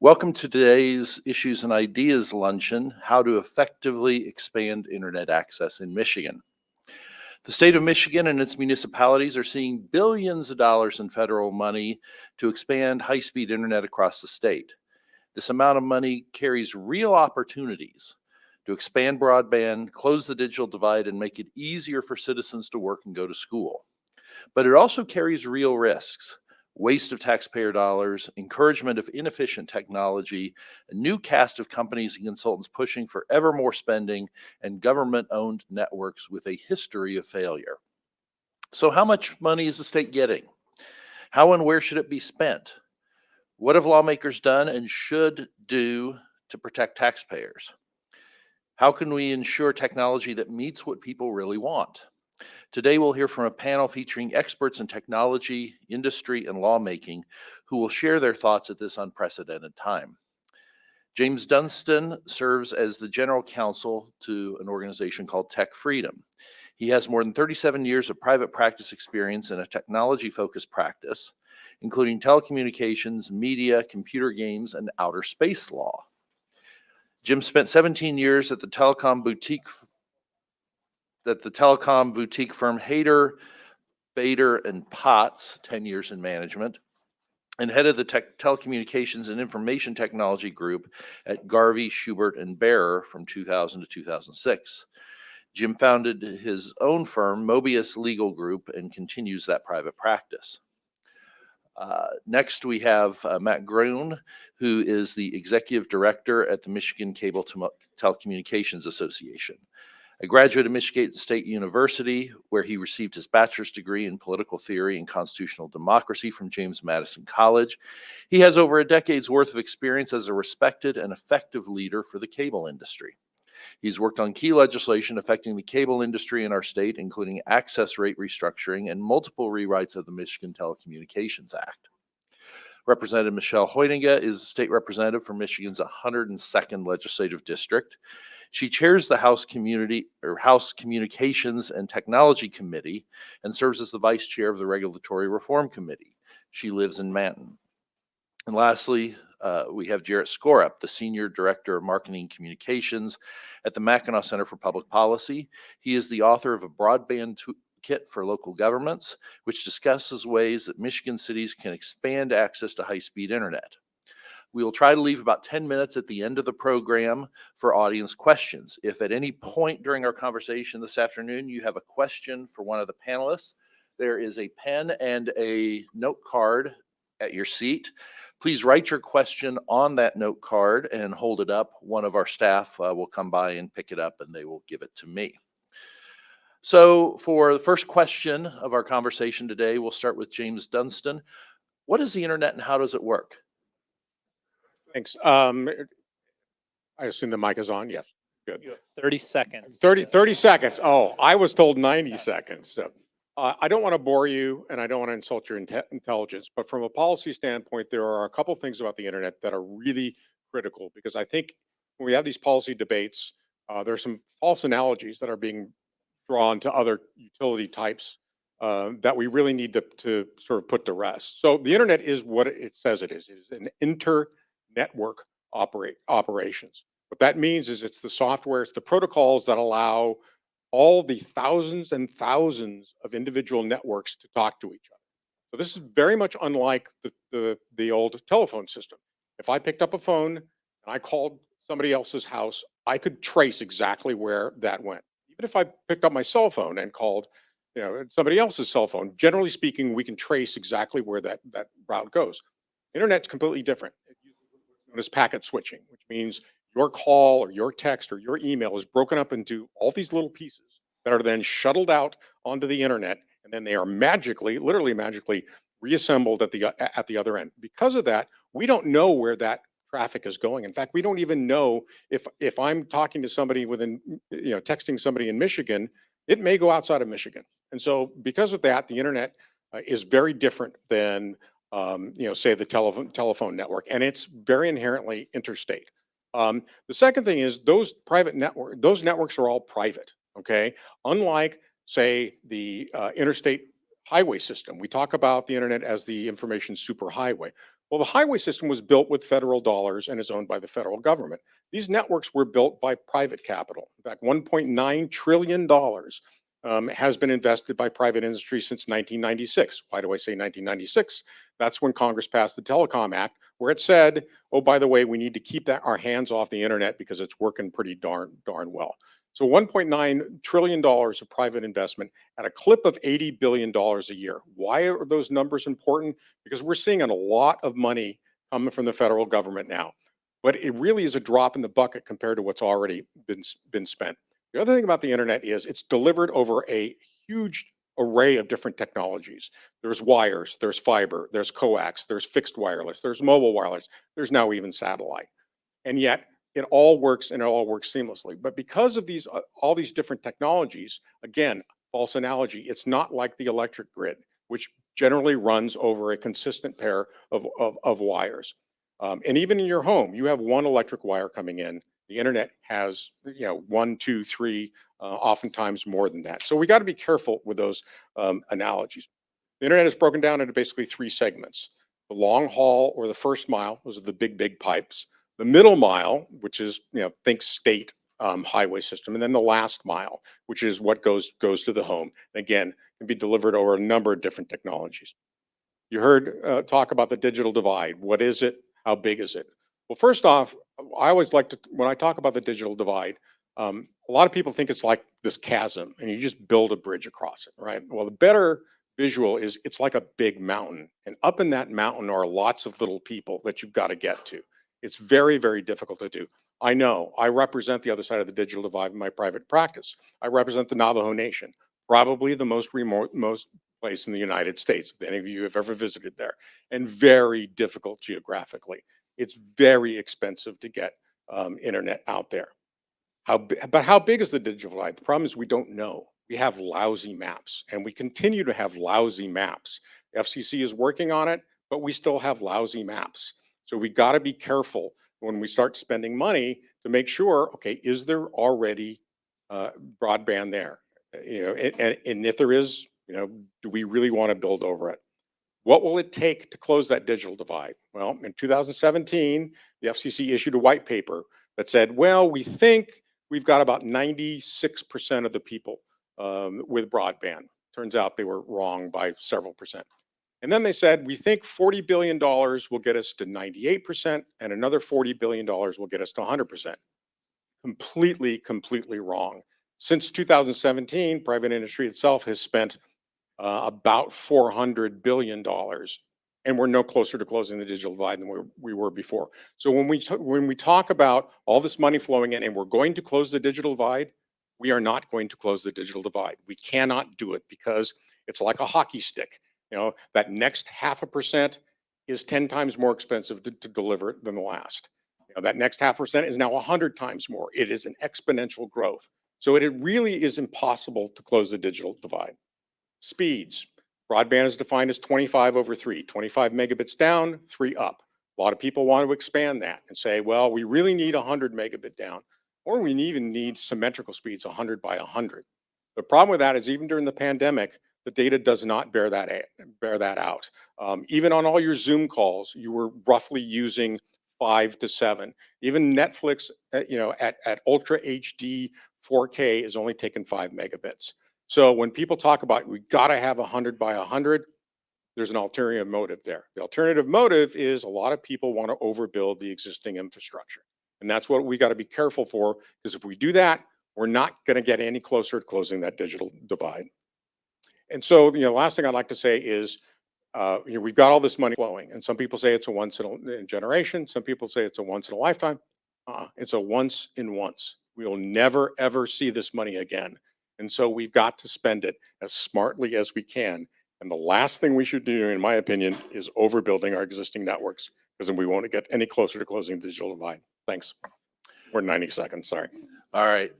Welcome to today's Issues and Ideas Luncheon, How to Effectively Expand Internet Access in Michigan. The state of Michigan and its municipalities are seeing billions of dollars in federal money to expand high-speed internet across the state. This amount of money carries real opportunities to expand broadband, close the digital divide, and make it easier for citizens to work and go to school. But it also carries real risks: waste of taxpayer dollars, encouragement of inefficient technology, a new cast of companies and consultants pushing for ever more spending, and government-owned networks with a history of failure. So how much money is the state getting? How and where should it be spent? What have lawmakers done and should do to protect taxpayers? How can we ensure technology that meets what people really want? Today, we'll hear from a panel featuring experts in technology, industry, and lawmaking who will share their thoughts at this unprecedented time. James Dunstan serves as the general counsel to an organization called Tech Freedom. He has more than 37 years of private practice experience in a technology-focused practice, including telecommunications, media, computer games, and outer space law. Jim spent 17 years at the telecom boutique firm Hayter, Bader and Potts, 10 years in management, and headed the telecommunications and information technology group at Garvey, Schubert, and Barer from 2000 to 2006. Jim founded his own firm, Mobius Legal Group, and continues that private practice. Next, we have Matt Groen, who is the executive director at the Michigan Cable Telecommunications Association. A graduate of Michigan State University, where he received his bachelor's degree in political theory and constitutional democracy from James Madison College. He has over a decade's worth of experience as a respected and effective leader for the cable industry. He's worked on key legislation affecting the cable industry in our state, including access rate restructuring and multiple rewrites of the Michigan Telecommunications Act. Representative Michelle Hoyninga is state representative for Michigan's 102nd Legislative District. She chairs the House Communications and Technology Committee and serves as the vice chair of the Regulatory Reform Committee. She lives in Manton. And lastly, we have Jarrett Skorup, the Senior Director of Marketing Communications at the Mackinac Center for Public Policy. He is the author of a Broadband kit for local governments, which discusses ways that Michigan cities can expand access to high-speed internet. We will try to leave about 10 minutes at the end of the program for audience questions. If at any point during our conversation this afternoon you have a question for one of the panelists, there is a pen and a note card at your seat. Please write your question on that note card and hold it up. One of our staff will come by and pick it up, and they will give it to me. So for the first question of our conversation today, we'll start with James Dunstan. What is the internet and how does it work? Thanks. I assume the mic is on. Yes. Good. 30 seconds. 30 seconds. Oh, I was told 90 seconds. So I don't want to bore you and I don't want to insult your intelligence, but from a policy standpoint, there are a couple things about the internet that are really critical, because I think when we have these policy debates, there are some false analogies that are being drawn to other utility types that we really need to sort of put to rest. So the internet is what it says it is. It is an inter-network operations. What that means is it's the software, it's the protocols that allow all the thousands and thousands of individual networks to talk to each other. So this is very much unlike the old telephone system. If I picked up a phone and I called somebody else's house, I could trace exactly where that went. Even if I picked up my cell phone and called, somebody else's cell phone, generally speaking, we can trace exactly where that route goes. Internet's completely different. It uses what's known as packet switching, which means your call or your text or your email is broken up into all these little pieces that are then shuttled out onto the internet, and then they are literally magically reassembled at the other end. Because of that, we don't know where that traffic is going. In fact, we don't even know if I'm talking to somebody texting somebody in Michigan, it may go outside of Michigan. And so because of that, the internet is very different than say the telephone network, and it's very inherently interstate. The second thing is those networks are all private, okay? Unlike, say, the interstate highway system. We talk about the internet as the information superhighway. Well, the highway system was built with federal dollars and is owned by the federal government. These networks were built by private capital. In fact, $1.9 trillion has been invested by private industry since 1996. Why do I say 1996? That's when Congress passed the Telecom Act, where it said, oh, by the way, we need to keep our hands off the internet because it's working pretty darn well. So $1.9 trillion of private investment at a clip of $80 billion a year. Why are those numbers important? Because we're seeing a lot of money coming from the federal government now. But it really is a drop in the bucket compared to what's already been spent. The other thing about the internet is it's delivered over a huge array of different technologies. There's wires, there's fiber, there's coax, there's fixed wireless, there's mobile wireless, there's now even satellite. And yet it all works and it all works seamlessly. But because of these all these different technologies, again, false analogy, it's not like the electric grid, which generally runs over a consistent pair of wires. And even in your home, you have one electric wire coming in. The internet has, one, two, three, oftentimes more than that. So we got to be careful with those analogies. The internet is broken down into basically three segments: the long haul or the first mile; those are the big pipes. The middle mile, which is, think state highway system, and then the last mile, which is what goes to the home. And again, can be delivered over a number of different technologies. You heard talk about the digital divide. What is it? How big is it? Well, first off, I always like to, when I talk about the digital divide, a lot of people think it's like this chasm and you just build a bridge across it, right? Well, the better visual is it's like a big mountain. And up in that mountain are lots of little people that you've got to get to. It's very, very difficult to do. I know I represent the other side of the digital divide in my private practice. I represent the Navajo Nation, probably the most remote, most place in the United States, if any of you have ever visited there, and very difficult geographically. It's very expensive to get internet out there. But how big is the digital divide? The problem is we don't know. We have lousy maps, and we continue to have lousy maps. The FCC is working on it, but we still have lousy maps. So we got to be careful when we start spending money to make sure, okay, is there already broadband there? And if there is, do we really want to build over it? What will it take to close that digital divide? Well, in 2017, the FCC issued a white paper that said, well, we think we've got about 96% of the people with broadband. Turns out they were wrong by several percent. And then they said, we think $40 billion will get us to 98%, and another $40 billion will get us to 100%. Completely wrong. Since 2017, private industry itself has spent about $400 billion, and we're no closer to closing the digital divide than we were before. So when we talk about all this money flowing in and we're going to close the digital divide, we are not going to close the digital divide. We cannot do it because it's like a hockey stick. That next 0.5% is 10 times more expensive to deliver than the last. That next 0.5% is now 100 times more. It is an exponential growth. So it really is impossible to close the digital divide. Speeds. Broadband is defined as 25/3, 25 megabits down, 3 up. A lot of people want to expand that and say, well, we really need 100 megabit down, or we even need symmetrical speeds 100 by 100. The problem with that is even during the pandemic, the data does not bear that out. Even on all your Zoom calls, you were roughly using 5 to 7. Even Netflix, at Ultra HD 4K is only taking 5 megabits. So when people talk about we got to have 100 by 100, there's an ulterior motive there. The alternative motive is a lot of people want to overbuild the existing infrastructure. And that's what we got to be careful for, because if we do that, we're not going to get any closer to closing that digital divide. And so, the last thing I'd like to say is, we've got all this money flowing, and some people say it's a once in a generation. Some people say it's a once in a lifetime. It's a once in once. We will never, ever see this money again. And so we've got to spend it as smartly as we can. And the last thing we should do, in my opinion, is overbuilding our existing networks, because then we won't get any closer to closing the digital divide. Thanks. We're 90 seconds, sorry. All right.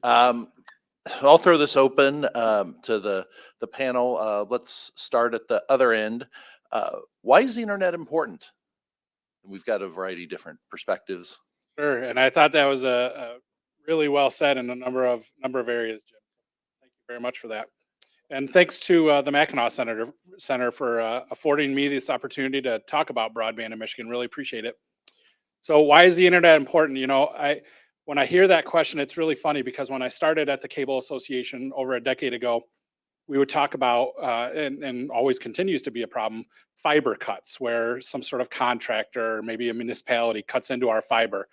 I'll throw this open to the panel. Let's start at the other end. Why is the internet important? We've got a variety of different perspectives. Sure, and I thought that was a really well said in a number of areas, Jim. Thank you very much for that. And thanks to the Mackinac Center for affording me this opportunity to talk about broadband in Michigan. Really appreciate it. So why is the internet important? When I hear that question, it's really funny because when I started at the Cable Association over a decade ago, we would talk about, and always continues to be a problem, fiber cuts, where some sort of contractor, maybe a municipality, cuts into our fiber.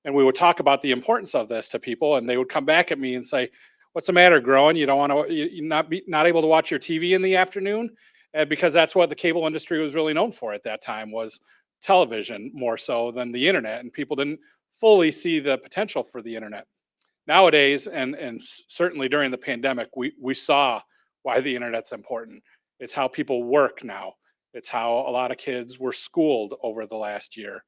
And we would talk about the importance of this to people, and they would come back at me and say, "What's the matter, growing? You don't want to, you not able to watch your TV in the afternoon?" Because that's what the cable industry was really known for at that time, was television more so than the internet, and people didn't fully see the potential for the internet. Nowadays, and certainly during the pandemic, we saw why the internet's important. It's how people work now. It's how a lot of kids were schooled over the last year.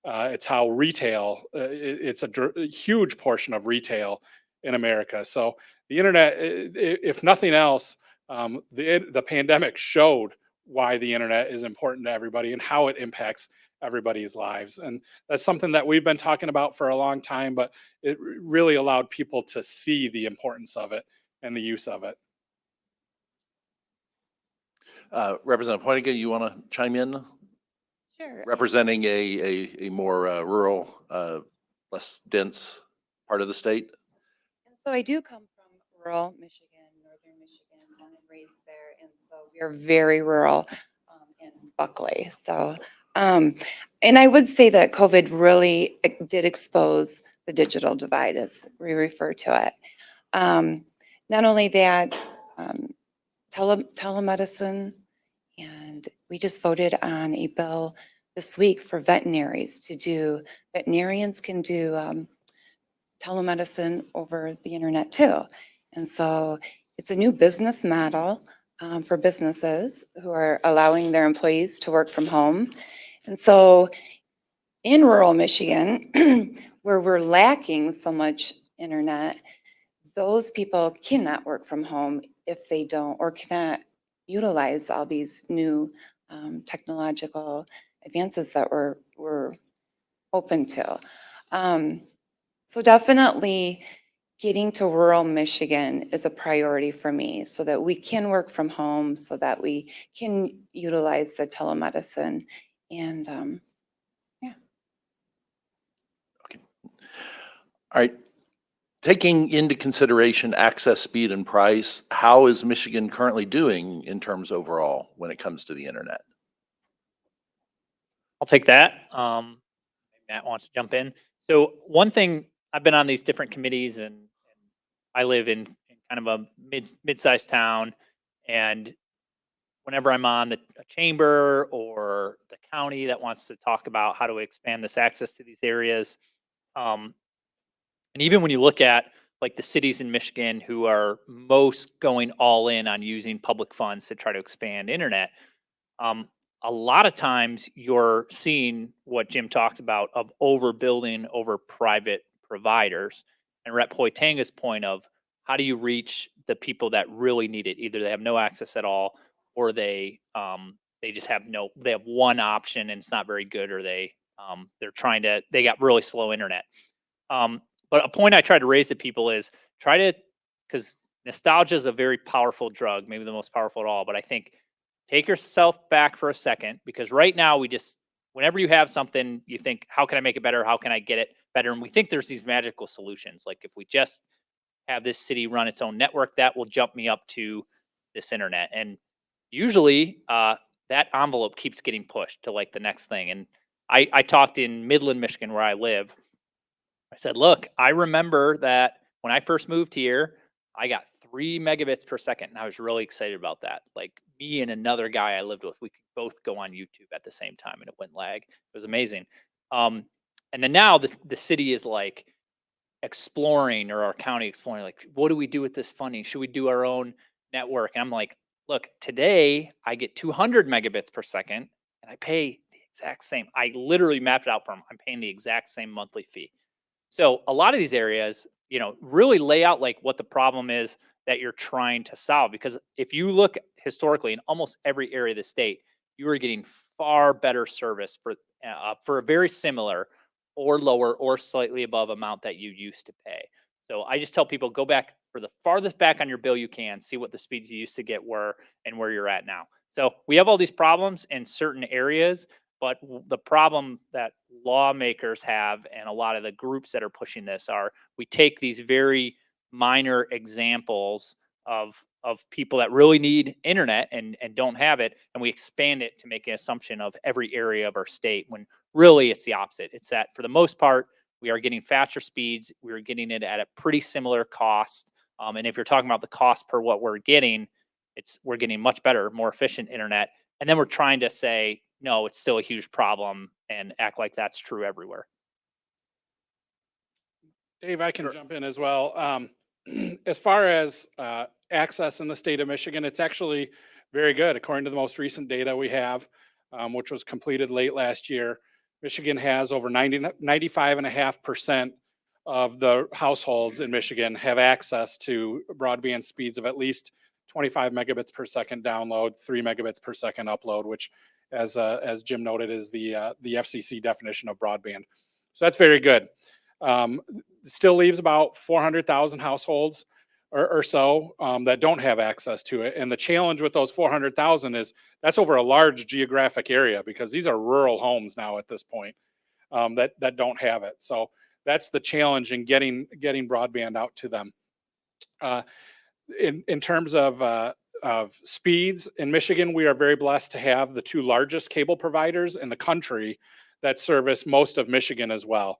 It's how retail, it's a huge portion of retail in America. So the internet, if nothing else, the pandemic showed why the internet is important to everybody and how it impacts everybody's lives. And that's something that we've been talking about for a long time, but it really allowed people to see the importance of it and the use of it. Representative Hoynigan, you want to chime in? Sure. Representing a more rural, less dense part of the state? And so I do come from rural Michigan, northern Michigan, born and raised there. And so we are very rural in Buckley. So, and I would say that COVID really did expose the digital divide, as we refer to it. Not only that, telemedicine, and we just voted on a bill this week for veterinarians can do telemedicine over the internet too. And so it's a new business model for businesses who are allowing their employees to work from home. And so in rural Michigan, where we're lacking so much internet, those people cannot work from home if they don't, or cannot utilize all these new technological advances that we're open to. So definitely getting to rural Michigan is a priority for me, so that we can work from home, so that we can utilize the telemedicine. And All right. Taking into consideration access, speed, and price, how is Michigan currently doing in terms overall when it comes to the internet? I'll take that. Matt wants to jump in. So one thing, I've been on these different committees, and I live in kind of a mid-sized town, and whenever I'm on a chamber or the county that wants to talk about how to expand this access to these areas, and even when you look at like the cities in Michigan who are most going all in on using public funds to try to expand internet, a lot of times you're seeing what Jim talked about of overbuilding over private providers. And Rep. Hoytanga's point of how do you reach the people that really need it? Either they have no access at all, or they just have they have one option and it's not very good, or they got really slow internet. But a point I try to raise to people is because nostalgia is a very powerful drug, maybe the most powerful at all. But I think take yourself back for a second, because right now whenever you have something, you think, how can I make it better? How can I get it better? And we think there's these magical solutions. Like if we just have this city run its own network, that will jump me up to this internet. And usually that envelope keeps getting pushed to like the next thing. And I talked in Midland, Michigan, where I live. I said, look, I remember that when I first moved here, I got 3 megabits per second. And I was really excited about that. Like me and another guy I lived with, we could both go on YouTube at the same time and it wouldn't lag. It was amazing. And then now the city is like exploring, or our county exploring, like, what do we do with this funding? Should we do our own network? And I'm like, look, today I get 200 megabits per second and I pay the exact same. I literally mapped it out for them. I'm paying the exact same monthly fee. So a lot of these areas, really lay out like what the problem is that you're trying to solve. Because if you look historically in almost every area of the state, you are getting far better service for a very similar or lower or slightly above amount that you used to pay. So I just tell people, go back for the farthest back on your bill you can, see what the speeds you used to get were and where you're at now. So we have all these problems in certain areas, but the problem that lawmakers have and a lot of the groups that are pushing this are we take these very minor examples of people that really need internet and don't have it, and we expand it to make an assumption of every area of our state when really it's the opposite. It's that for the most part, we are getting faster speeds. We are getting it at a pretty similar cost. And if you're talking about the cost per what we're getting, we're getting much better, more efficient internet. And then we're trying to say, no, it's still a huge problem and act like that's true everywhere. Dave, I can jump in as well. As far as access in the state of Michigan, it's actually very good. According to the most recent data we have, which was completed late last year, Michigan has over 95.5% of the households in Michigan have access to broadband speeds of at least 25 megabits per second download, 3 megabits per second upload, which, as Jim noted, is the FCC definition of broadband. So that's very good. Still leaves about 400,000 households or so that don't have access to it. And the challenge with those 400,000 is that's over a large geographic area because these are rural homes now at this point that don't have it. So that's the challenge in getting broadband out to them. In terms of speeds in Michigan, we are very blessed to have the two largest cable providers in the country that service most of Michigan as well.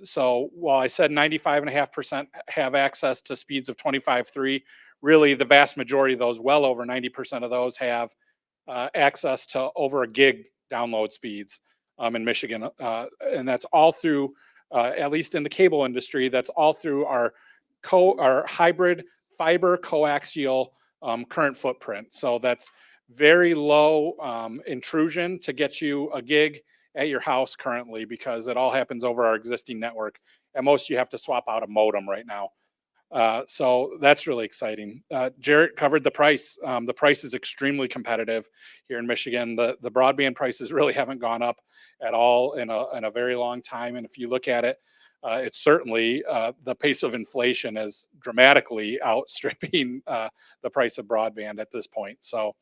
So while I said 95.5% have access to speeds of 25.3, really the vast majority of those, well over 90% of those, have access to over a gig download speeds in Michigan. And that's all through, at least in the cable industry, that's all through our hybrid fiber coaxial current footprint. So that's very low intrusion to get you a gig at your house currently, because it all happens over our existing network. At most, you have to swap out a modem right now. So that's really exciting. Jarrett covered the price. The price is extremely competitive here in Michigan. The broadband prices really haven't gone up at all in a very long time. And if you look at it, it's certainly the pace of inflation is dramatically outstripping the price of broadband at this point. So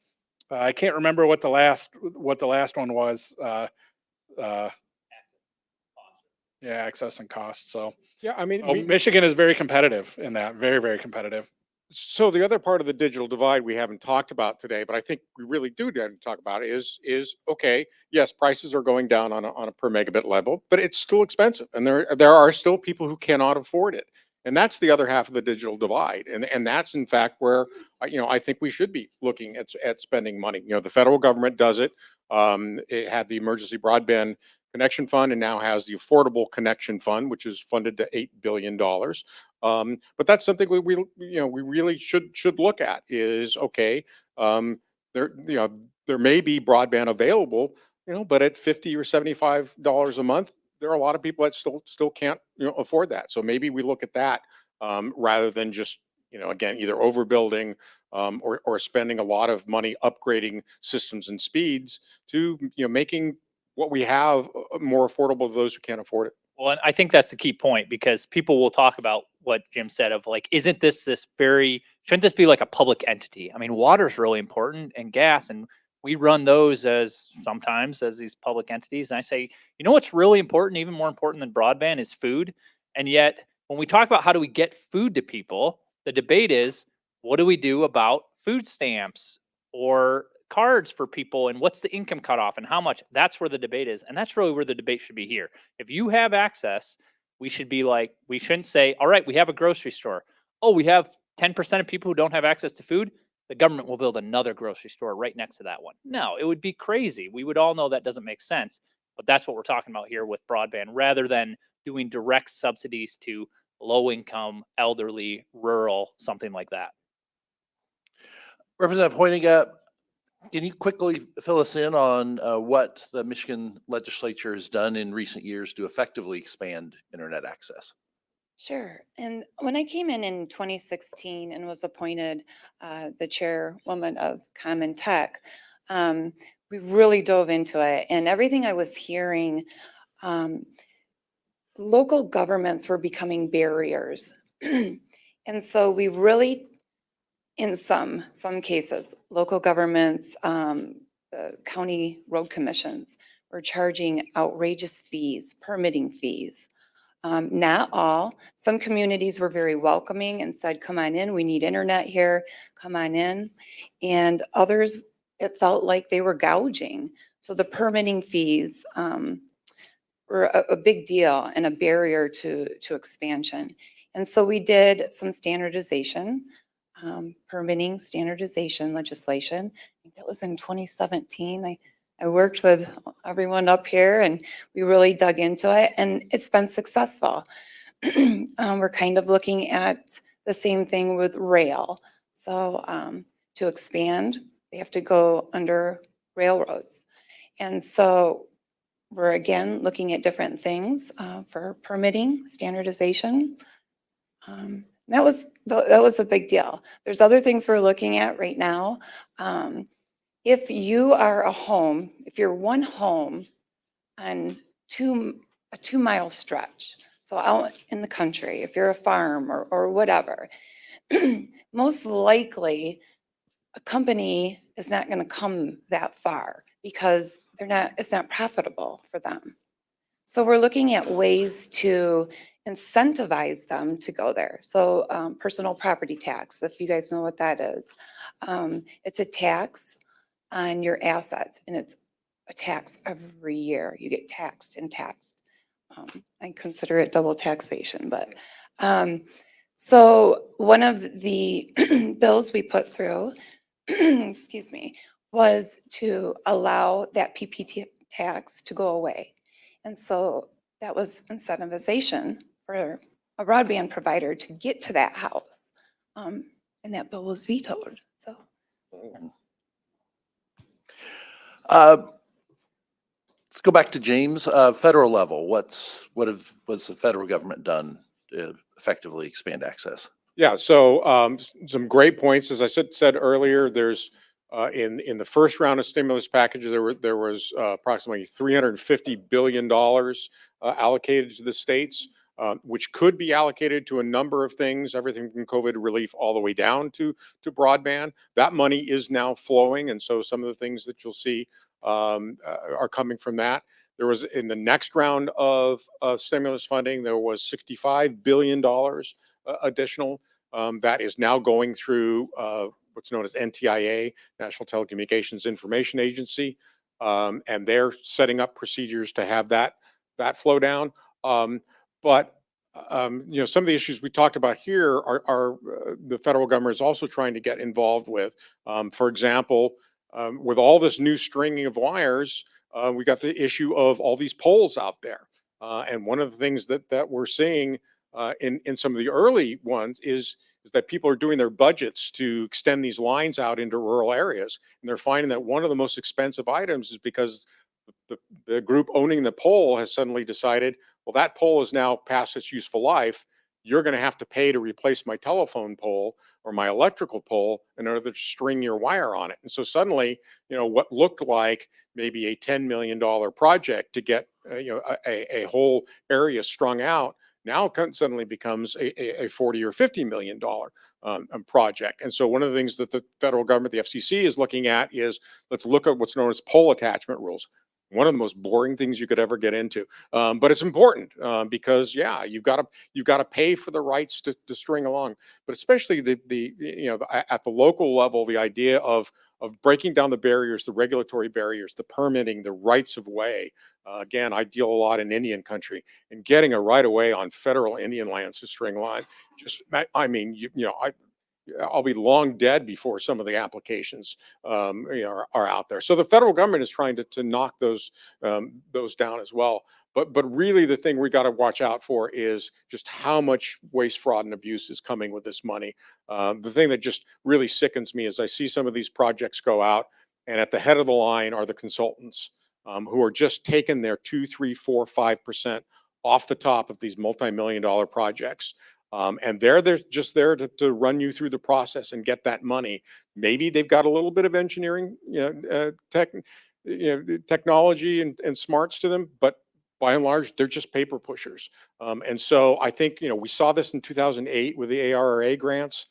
I can't remember what the last one was. Yeah, access and cost. So Yeah, I mean, so Michigan is very competitive in that, very, very competitive. so the other part of the digital divide we haven't talked about today, but I think we really do need to talk about is okay, yes, prices are going down on a per megabit level, but it's still expensive, and there are still people who cannot afford it, and that's the other half of the digital divide, and that's in fact where I think we should be looking at spending money. The federal government does it. It had the emergency broadband connection fund and now has the affordable connection fund, which is funded to $8 billion. But that's something we really should look at is okay. There may be broadband available, but at $50 or $75 a month, there are a lot of people that still can't afford that. So maybe we look at that rather than just again either overbuilding or spending a lot of money upgrading systems and speeds to making what we have more affordable to those who can't afford it. Well, and I think that's the key point, because people will talk about what Jim said of like, shouldn't this be like a public entity? I mean, water is really important and gas, and we run those sometimes as these public entities. And I say, what's really important, even more important than broadband, is food. And yet when we talk about how do we get food to people, the debate is, what do we do about food stamps or cards for people, and what's the income cutoff and how much? That's where the debate is, and that's really where the debate should be here. If you have access, we shouldn't say, all right, we have a grocery store, oh, we have 10% of people who don't have access to food, the government will build another grocery store right next to that one. No, it would be crazy. We would all know that doesn't make sense, but that's what we're talking about here with broadband, rather than doing direct subsidies to low income, elderly, rural, something like that. Representative Hoyninga, can you quickly fill us in on what the Michigan legislature has done in recent years to effectively expand internet access? Sure. And when I came in 2016 and was appointed the chairwoman of Common Tech, we really dove into it. And everything I was hearing, local governments were becoming barriers. And so we really, in some cases, local governments, county road commissions were charging outrageous fees, permitting fees. Not all. Some communities were very welcoming and said, come on in, we need internet here, come on in. And others, it felt like they were gouging. So the permitting fees were a big deal and a barrier to expansion. And so we did some standardization, permitting standardization legislation. I think that was in 2017. I worked with everyone up here and we really dug into it and it's been successful. We're kind of looking at the same thing with rail. So to expand, they have to go under railroads. And so we're again looking at different things for permitting, standardization. That was a big deal. There's other things we're looking at right now. If you are a home, if you're one home on a 2 mile stretch, so out in the country, if you're a farm or whatever, most likely a company is not going to come that far because it's not profitable for them. So we're looking at ways to incentivize them to go there. So personal property tax, if you guys know what that is, it's a tax on your assets and it's a tax every year. You get taxed and taxed. I consider it double taxation, but so one of the bills we put through, excuse me, was to allow that PPT tax to go away. And so that was incentivization for a broadband provider to get to that house. And that bill was vetoed, so. Let's go back to James. Federal level, what's the federal government done to effectively expand access? Yeah, so some great points. As I said earlier, there's in the first round of stimulus packages, there was approximately $350 billion allocated to the states, which could be allocated to a number of things, everything from COVID relief all the way down to broadband. That money is now flowing, and so some of the things that you'll see are coming from that. There was in the next round of stimulus funding, there was $65 billion additional that is now going through what's known as NTIA, National Telecommunications Information Agency, and they're setting up procedures to have that flow down. But some of the issues we talked about here are the federal government is also trying to get involved with. For example, with all this new stringing of wires, we got the issue of all these poles out there. And one of the things that we're seeing in some of the early ones is that people are doing their budgets to extend these lines out into rural areas. And they're finding that one of the most expensive items is because the group owning the pole has suddenly decided, well, that pole is now past its useful life. You're going to have to pay to replace my telephone pole or my electrical pole in order to string your wire on it. And so suddenly, what looked like maybe a $10 million project to get a whole area strung out now suddenly becomes a $40 or $50 million project. And so one of the things that the federal government, the FCC, is looking at is let's look at what's known as pole attachment rules. One of the most boring things you could ever get into, but it's important because you've got to pay for the rights to string along. But especially at the local level, the idea of breaking down the barriers, the regulatory barriers, the permitting, the rights of way. Again, I deal a lot in Indian country, and getting a right of way on federal Indian lands to string line. I'll be long dead before some of the applications are out there. So the federal government is trying to knock those down as well. But really, the thing we got to watch out for is just how much waste, fraud, and abuse is coming with this money. The thing that just really sickens me is I see some of these projects go out, and at the head of the line are the consultants who are just taking their 2, 3, 4, 5% off the top of these multi-million-dollar projects. And they're just there to run you through the process and get that money. Maybe they've got a little bit of engineering, technology and smarts to them, but by and large, they're just paper pushers. And so I think, we saw this in 2008 with the ARRA grants,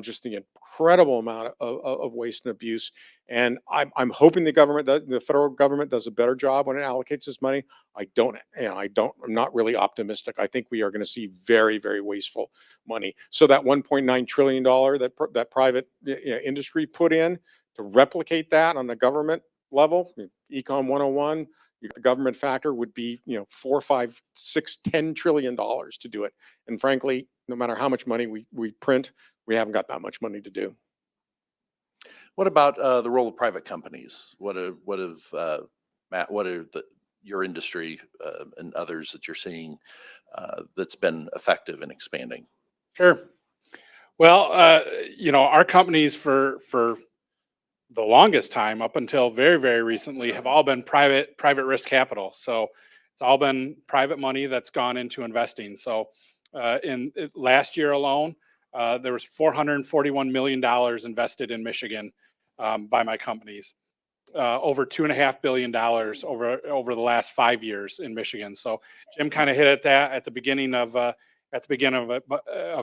just the incredible amount of waste and abuse. And I'm hoping the federal government does a better job when it allocates this money. I'm not really optimistic. I think we are going to see very, very wasteful money. So that $1.9 trillion that private industry put in to replicate that on the government level, Econ 101, the government factor would be, 4, 5, 6, $10 trillion to do it. And frankly, no matter how much money we print, we haven't got that much money to do. What about the role of private companies? Matt, your industry and others that you're seeing that's been effective in expanding? Sure. Well, our companies for the longest time, up until very, very recently, have all been private risk capital. So it's all been private money that's gone into investing. So last year alone, there was $441 million invested in Michigan by my companies. Over $2.5 billion over the last 5 years in Michigan. So Jim kind of hit at that at the beginning of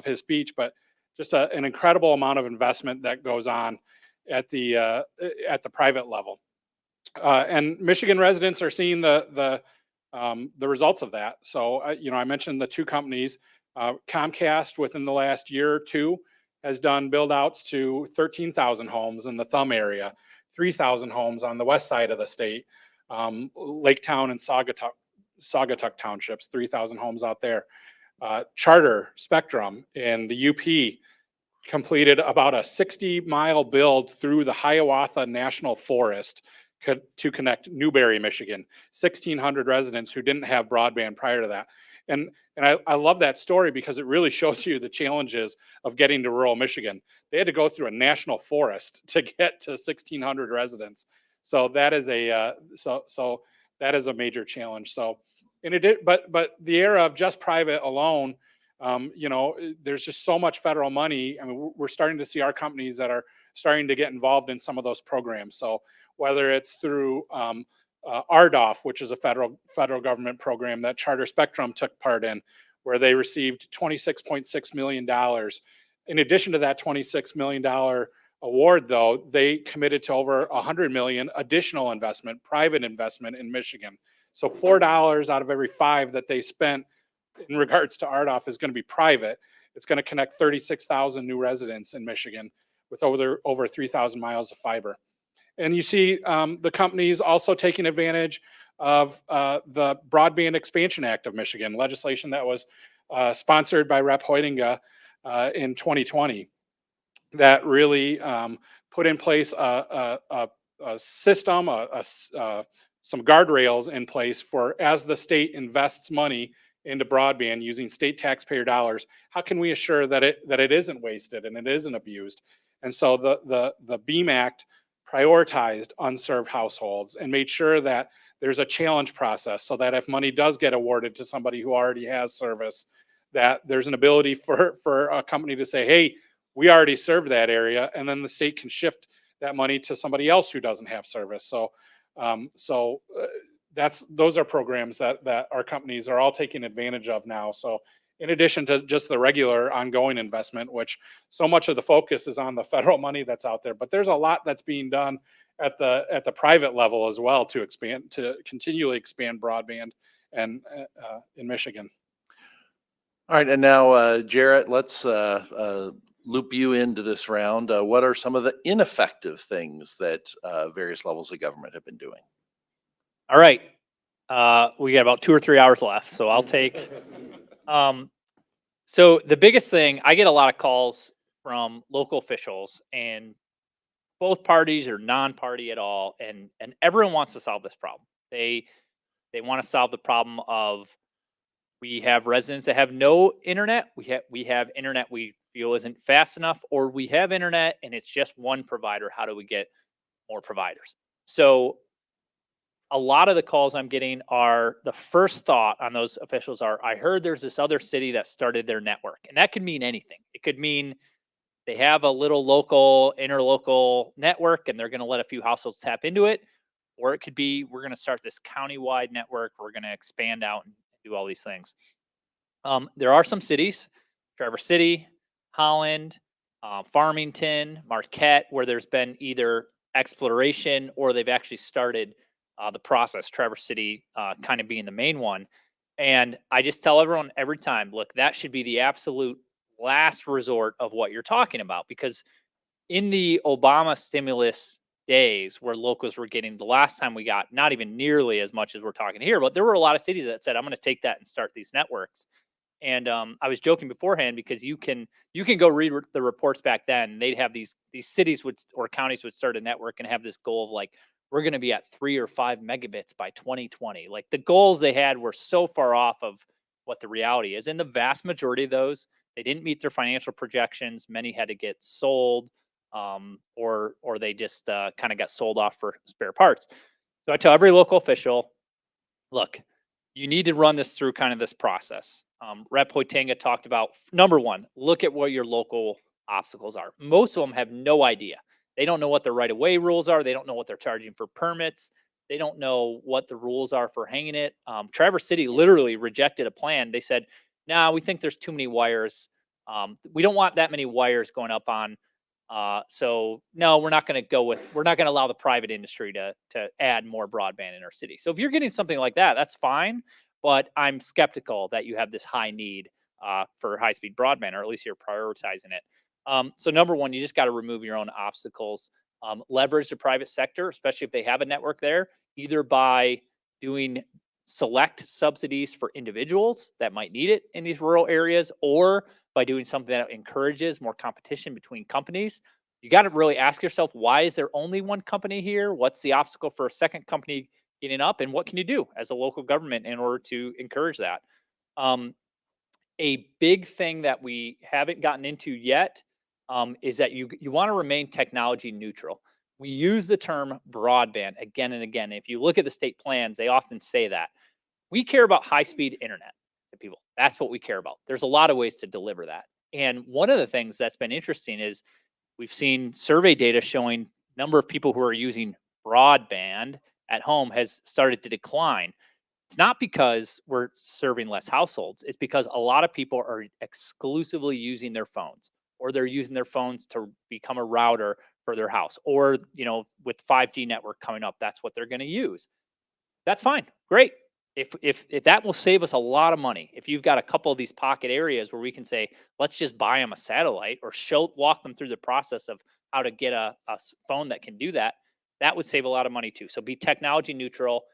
his speech, but just an incredible amount of investment that goes on at the private level, and Michigan residents are seeing the results of that. So I mentioned the two companies. Comcast within the last year or two has done build outs to 13,000 homes in the Thumb area, 3,000 homes on the west side of the state, Laketown and Saugatuck townships, 3,000 homes out there. Charter Spectrum in the UP completed about a 60-mile build through the Hiawatha National Forest to connect Newberry, Michigan, 1,600 residents who didn't have broadband prior to that. And I love that story because it really shows you the challenges of getting to rural Michigan. They had to go through a national forest to get to 1,600 residents. So that is that is a major challenge. So but the era of just private alone, there's just so much federal money. I mean, we're starting to see our companies that are starting to get involved in some of those programs. So whether it's through RDOF, which is a federal government program that Charter Spectrum took part in, where they received $26.6 million. In addition to that $26 million award, though, they committed to over $100 million additional investment, private investment in Michigan. So $4 out of every 5 that they spent in regards to RDOF is going to be private. It's going to connect 36,000 new residents in Michigan with over 3,000 miles of fiber. And you see the companies also taking advantage of the Broadband Expansion Act of Michigan, legislation that was sponsored by Rep. Hoytinga in 2020, that really put in place a system, some guardrails in place for, as the state invests money into broadband using state taxpayer dollars, how can we assure that it isn't wasted and it isn't abused? And so the BEAM Act prioritized unserved households and made sure that there's a challenge process so that if money does get awarded to somebody who already has service, that there's an ability for a company to say, hey, we already serve that area, and then the state can shift that money to somebody else who doesn't have service. So those are programs that our companies are all taking advantage of now. So in addition to just the regular ongoing investment, which so much of the focus is on the federal money that's out there, but there's a lot that's being done at the private level as well to continually expand broadband and in Michigan. All right, and now Jarrett, let's loop you into this round. What are some of the ineffective things that various levels of government have been doing? All right. We got about 2 or 3 hours left, so I'll take. So the biggest thing, I get a lot of calls from local officials, and both parties are non-party at all, and everyone wants to solve this problem. They want to solve the problem of, we have residents that have no internet. We have internet we feel isn't fast enough, or we have internet and it's just one provider. How do we get more providers? So a lot of the calls I'm getting are, the first thought on those officials are, I heard there's this other city that started their network. And that could mean anything. It could mean they have a little local, interlocal network and they're going to let a few households tap into it. or it could be, we're going to start this county-wide network. We're going to expand out and do all these things. There are some cities, Traverse City, Holland, Farmington, Marquette, where there's been either exploration or they've actually started the process. Traverse City kind of being the main one. And I just tell everyone every time, look, that should be the absolute last resort of what you're talking about, because in the Obama stimulus days where locals were getting, the last time we got not even nearly as much as we're talking here, but there were a lot of cities that said, I'm going to take that and start these networks. And I was joking beforehand, because you can go read the reports back then. They'd have these cities would, or counties would start a network and have this goal of like, we're going to be at 3 or 5 megabits by 2020. Like, the goals they had were so far off of what the reality is. And the vast majority of those, they didn't meet their financial projections. Many had to get sold, or they just kind of got sold off for spare parts. So I tell every local official, look, you need to run this through kind of this process. Rep Hoytanga talked about, number one, look at what your local obstacles are. Most of them have no idea. They don't know what the right-of-way rules are. They don't know what they're charging for permits. They don't know what the rules are for hanging it. Traverse City literally rejected a plan. They said, nah, we think there's too many wires. We don't want that many wires going up on. So no, we're not going to allow the private industry to add more broadband in our city. So if you're getting something like that, that's fine. But I'm skeptical that you have this high need for high-speed broadband, or at least you're prioritizing it. So number one, you just got to remove your own obstacles. Leverage the private sector, especially if they have a network there, either by doing select subsidies for individuals that might need it in these rural areas, or by doing something that encourages more competition between companies. You got to really ask yourself, why is there only one company here? What's the obstacle for a second company getting up? And what can you do as a local government in order to encourage that? A big thing that we haven't gotten into yet is that you want to remain technology neutral. We use the term broadband again and again. If you look at the state plans, they often say that. We care about high-speed internet to people. That's what we care about. There's a lot of ways to deliver that. And one of the things that's been interesting is we've seen survey data showing number of people who are using broadband at home has started to decline. It's not because we're serving less households. It's because a lot of people are exclusively using their phones, or they're using their phones to become a router for their house, or, with 5G network coming up, that's what they're going to use. That's fine. Great. If that will save us a lot of money, if you've got a couple of these pocket areas where we can say, let's just buy them a satellite, or walk them through the process of how to get a phone that can do that, that would save a lot of money too. So be technology neutral.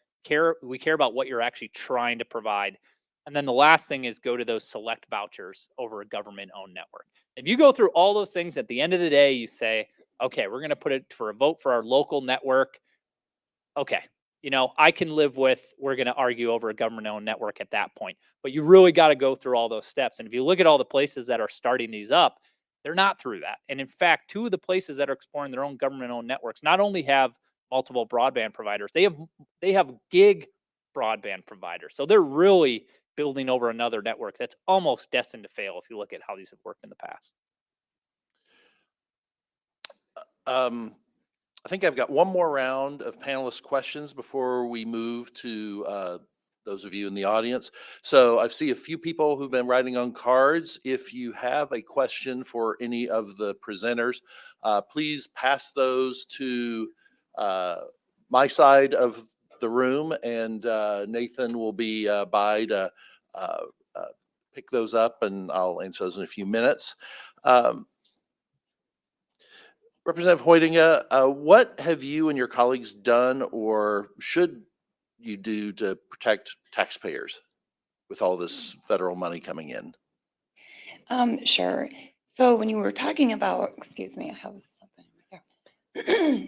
We care about what you're actually trying to provide. And then the last thing is go to those select vouchers over a government-owned network. If you go through all those things, at the end of the day, you say, okay, we're going to put it for a vote for our local network. Okay. I can live with, we're going to argue over a government-owned network at that point. But you really got to go through all those steps. And if you look at all the places that are starting these up, they're not through that. And in fact, 2 of the places that are exploring their own government-owned networks not only have multiple broadband providers, they have gig broadband providers. So they're really building over another network that's almost destined to fail if you look at how these have worked in the past. I think I've got one more round of panelist questions before we move to those of you in the audience. So I see a few people who've been writing on cards. If you have a question for any of the presenters, please pass those to my side of the room, and Nathan will be by to pick those up, and I'll answer those in a few minutes. Representative Hoytanga, what have you and your colleagues done, or should you do, to protect taxpayers with all this federal money coming in? Sure. So when you were talking about, excuse me, I have something right there.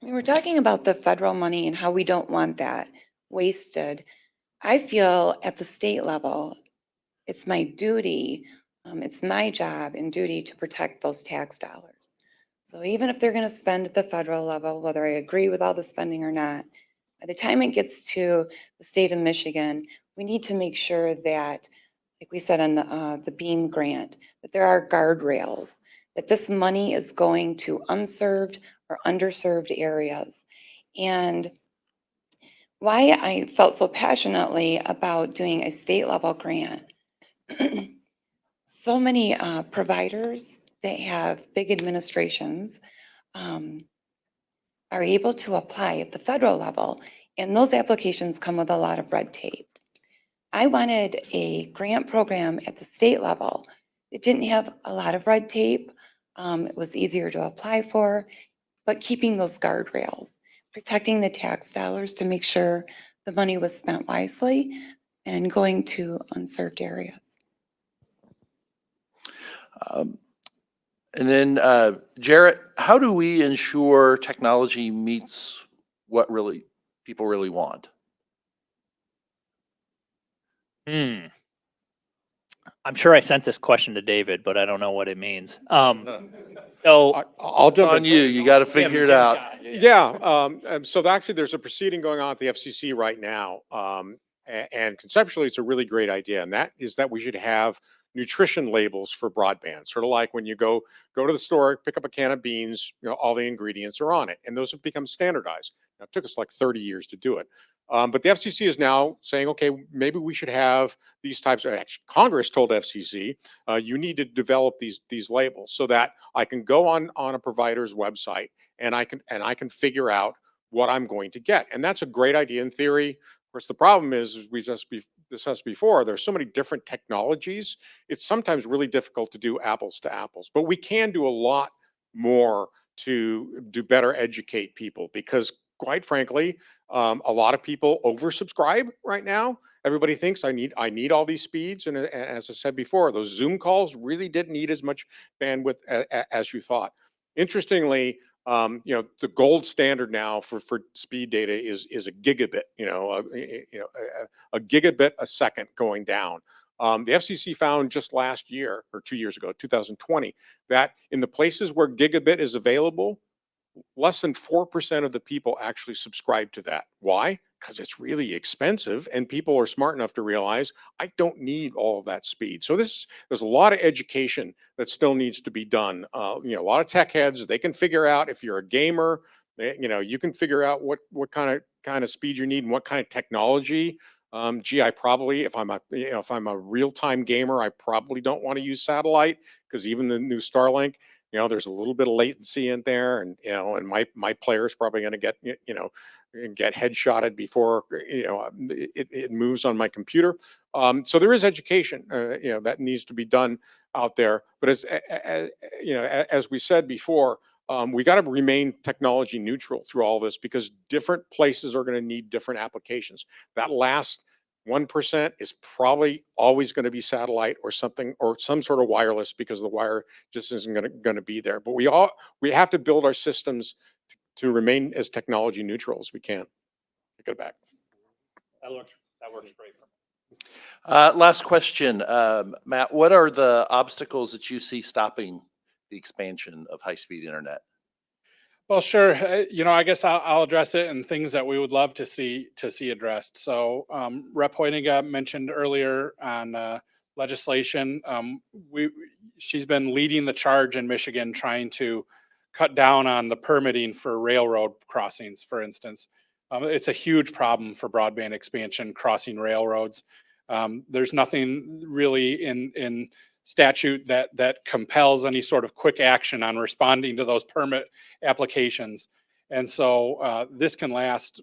We were talking about the federal money and how we don't want that wasted. I feel at the state level, it's my duty, it's my job and duty to protect those tax dollars. So even if they're going to spend at the federal level, whether I agree with all the spending or not, by the time it gets to the state of Michigan, we need to make sure that, like we said on the BEAM grant, that there are guardrails, that this money is going to unserved or underserved areas. And why I felt so passionately about doing a state level grant. So many providers that have big administrations um, are able to apply at the federal level, and those applications come with a lot of red tape. I wanted a grant program at the state level. It didn't have a lot of red tape. It was easier to apply for, but keeping those guardrails, protecting the tax dollars to make sure the money was spent wisely and going to unserved areas. Um, And then, Jarrett, how do we ensure technology meets what really people really want? Hmm. I'm sure I sent this question to David, but I don't know what it means. So I'll It's jump on in. you. You got to figure it out. Yeah, so actually there's a proceeding going on at the FCC right now. And conceptually, it's a really great idea. And that is that we should have nutrition labels for broadband, sort of like when you go to the store, pick up a can of beans, all the ingredients are on it. And those have become standardized. Now, it took us like 30 years to do it. But the FCC is now saying, okay, maybe we should have these types of, actually, Congress told FCC, you need to develop these labels so that I can go on a provider's website and I can figure out what I'm going to get. And that's a great idea in theory. Of course, the problem is, as we just discussed before, there's so many different technologies. It's sometimes really difficult to do apples to apples, but we can do a lot more to do better educate people because quite frankly, a lot of people oversubscribe right now. Everybody thinks I need all these speeds, and as I said before, those Zoom calls really didn't need as much bandwidth as you thought. Interestingly, the gold standard now for speed data is a gigabit. A gigabit a second going down. The FCC found just last year or 2 years ago, 2020, that in the places where gigabit is available, less than 4% of the people actually subscribe to that. Why? Because it's really expensive and people are smart enough to realize I don't need all of that speed. So there's a lot of education that still needs to be done. A lot of tech heads, they can figure out if you're a gamer, you can figure out what kind of speed you need and what kind of technology. I probably, if I'm a real-time gamer, I probably don't want to use satellite because even the new Starlink, there's a little bit of latency in there, and my player is probably going to get headshotted before it moves on my computer. So there is education, that needs to be done out there. But as we said before, we got to remain technology neutral through all this because different places are going to need different applications. That last 1% is probably always going to be satellite or something or some sort of wireless because the wire just isn't going to be there. But we have to build our systems to remain as technology neutral as we can. Take it back. That works great. Last question, Matt. What are the obstacles that you see stopping the expansion of high-speed internet? Well, sure. I guess I'll address it and things that we would love to see addressed. So, Rep. Hoyninga mentioned earlier on legislation. She's been leading the charge in Michigan, trying to cut down on the permitting for railroad crossings, for instance. It's a huge problem for broadband expansion, crossing railroads. There's nothing really in statute that compels any sort of quick action on responding to those permit applications. And so this can last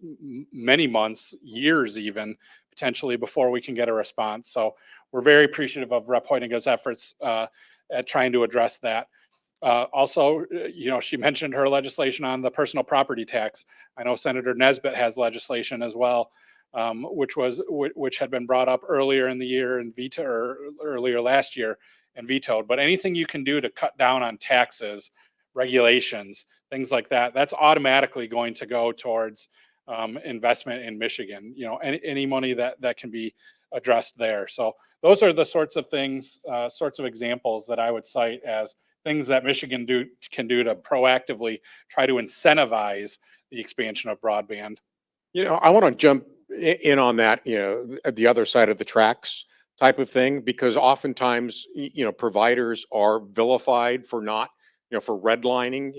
many months, years even, potentially before we can get a response. So we're very appreciative of Rep. Hoyninga's efforts at trying to address that. Also, she mentioned her legislation on the personal property tax. I know Senator Nesbitt has legislation as well, which had been brought up earlier in the year and vetoed, or earlier last year and vetoed. But anything you can do to cut down on taxes, regulations, things like that, that's automatically going to go towards investment in Michigan. Any money that can be addressed there. So those are the sorts of things, sorts of examples that I would cite as things that Michigan can do to proactively try to incentivize the expansion of broadband. I want to jump in on that, at the other side of the tracks type of thing, because oftentimes, providers are vilified for not, for redlining,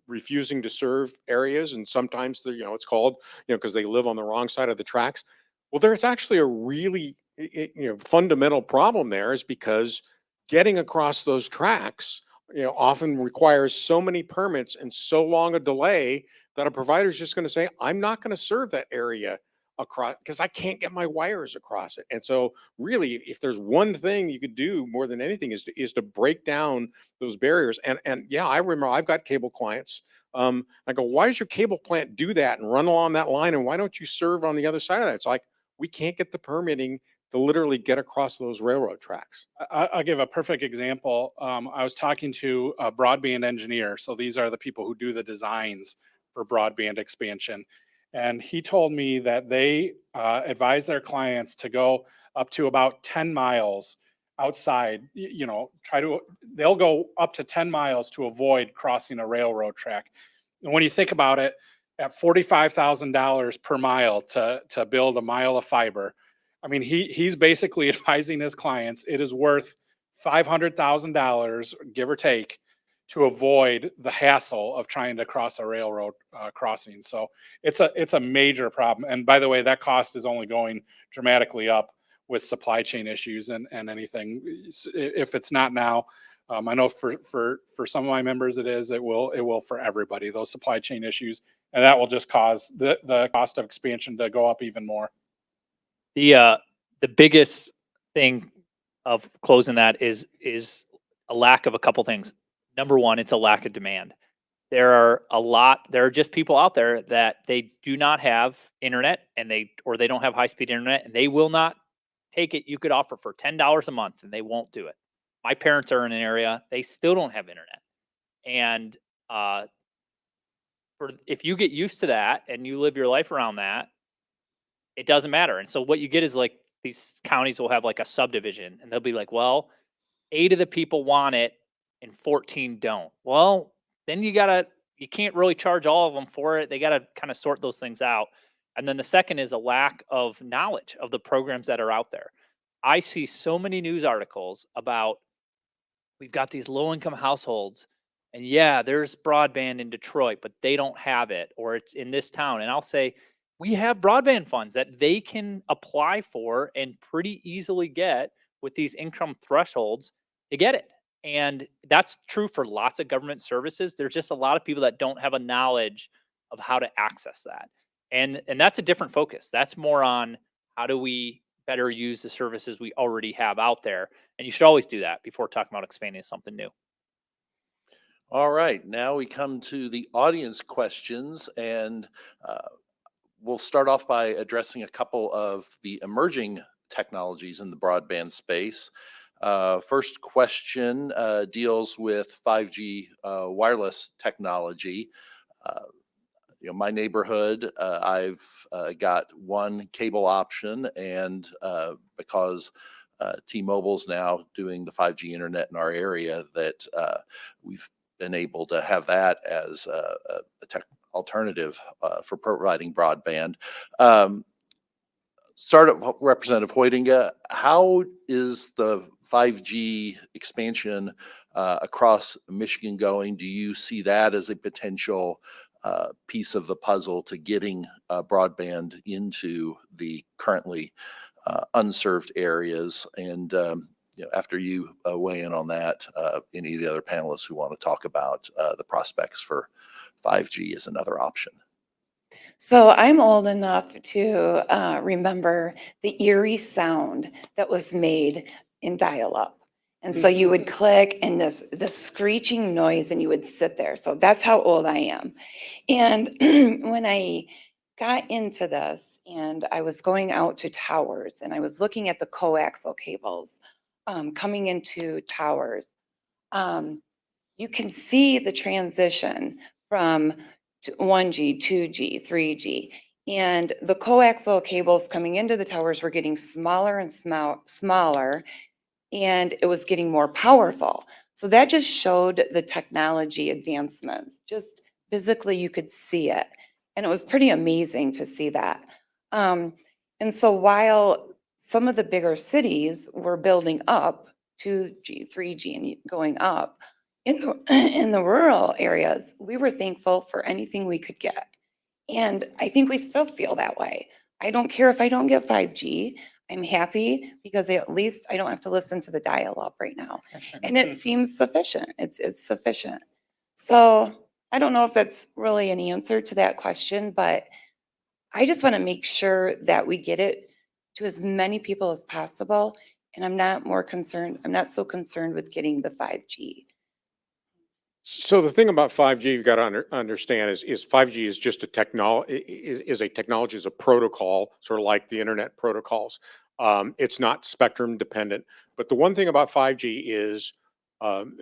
refusing to serve areas, and sometimes it's called, because they live on the wrong side of the tracks. Well, there's actually a really, fundamental problem there, is because getting across those tracks, often requires so many permits and so long a delay that a provider is just going to say, I'm not going to serve that area across because I can't get my wires across it. And so really, if there's one thing you could do more than anything, is to break down those barriers. And yeah, I remember I've got cable clients. I go, why does your cable plant do that and run along that line? And why don't you serve on the other side of that? It's like, we can't get the permitting to literally get across those railroad tracks. I'll give a perfect example. I was talking to a broadband engineer. So these are the people who do the designs for broadband expansion. And he told me that they advise their clients to go up to about 10 miles outside, they'll go up to 10 miles to avoid crossing a railroad track. And when you think about it, at $45,000 per mile to build a mile of fiber, I mean, he's basically advising his clients it is worth $500,000, give or take, to avoid the hassle of trying to cross a railroad crossing. So it's a major problem. And by the way, that cost is only going dramatically up with supply chain issues and anything. If it's not now, I know for some of my members it will for everybody, those supply chain issues, and that will just cause the cost of expansion to go up even more. The biggest thing of closing that is a lack of a couple things. Number one, it's a lack of demand. There are just people out there that they do not have internet and they don't have high speed internet, and they will not take it. You could offer for $10 a month and they won't do it. My parents are in an area, they still don't have internet. And if you get used to that and you live your life around that, it doesn't matter. And so what you get is like these counties will have like a subdivision and they'll be like, well, 8 of the people want it and 14 don't. Well, then you can't really charge all of them for it. They got to kind of sort those things out. And then the second is a lack of knowledge of the programs that are out there. I see so many news articles about we've got these low income households and yeah, there's broadband in Detroit, but they don't have it, or it's in this town. And I'll say, we have broadband funds that they can apply for and pretty easily get with these income thresholds to get it. And that's true for lots of government services. There's just a lot of people that don't have a knowledge of how to access that. And that's a different focus. That's more on how do we better use the services we already have out there. And you should always do that before talking about expanding something new. All right, now we come to the audience questions, and we'll start off by addressing a couple of the emerging technologies in the broadband space. First question deals with 5G wireless technology. My neighborhood, I've got one cable option, and because T-Mobile's now doing the 5G internet in our area, that we've been able to have that as a tech alternative for providing broadband. Startup Representative Hoytinga, how is the 5G expansion across Michigan going? Do you see that as a potential piece of the puzzle to getting broadband into the currently unserved areas? And after you weigh in on that, any of the other panelists who want to talk about the prospects for 5G as another option. So I'm old enough to remember the eerie sound that was made in dial-up. And so you would click and this screeching noise and you would sit there. So that's how old I am. And when I got into this and I was going out to towers and I was looking at the coaxial cables coming into towers, you can see the transition from 1G, 2G, 3G. And the coaxial cables coming into the towers were getting smaller and smaller, and it was getting more powerful. So that just showed the technology advancements. Just physically, you could see it. And it was pretty amazing to see that. And so while some of the bigger cities were building up 2G, 3G, and going up, in the, in the rural areas, we were thankful for anything we could get. And I think we still feel that way. I don't care if I don't get 5G. I'm happy because at least I don't have to listen to the dial-up right now. And it seems sufficient. It's sufficient. So I don't know if that's really an answer to that question, but I just want to make sure that we get it to as many people as possible. And I'm not so concerned with getting the 5G. So the thing about 5G you've got to understand is 5G is just a is a technology, is a protocol, sort of like the internet protocols. It's not spectrum dependent. But the one thing about 5G is um,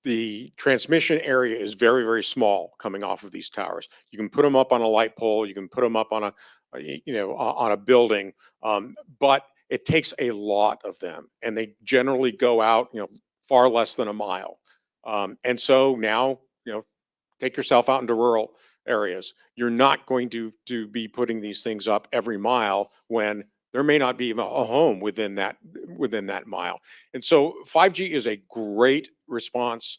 the transmission area is very, very small coming off of these towers. You can put them up on a light pole, you can put them up on on a building, but it takes a lot of them, and they generally go out, far less than a mile. And so now, take yourself out into rural areas. You're not going to be putting these things up every mile when there may not be even a home within that mile. And so 5G is a great response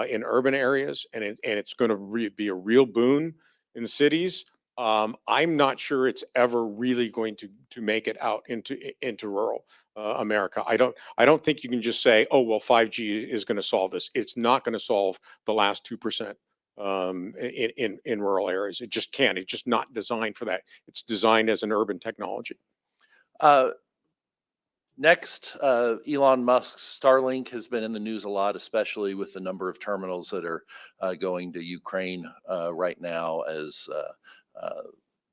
in urban areas, and it's going to be a real boon in cities. I'm not sure it's ever really going to make it out into rural America. I don't think you can just say, oh well, 5G is going to solve this. It's not going to solve the last 2% in rural areas. It just can't. It's just not designed for that. It's designed as an urban technology. Uh, Next, Elon Musk's Starlink has been in the news a lot, especially with the number of terminals that are going to Ukraine right now, as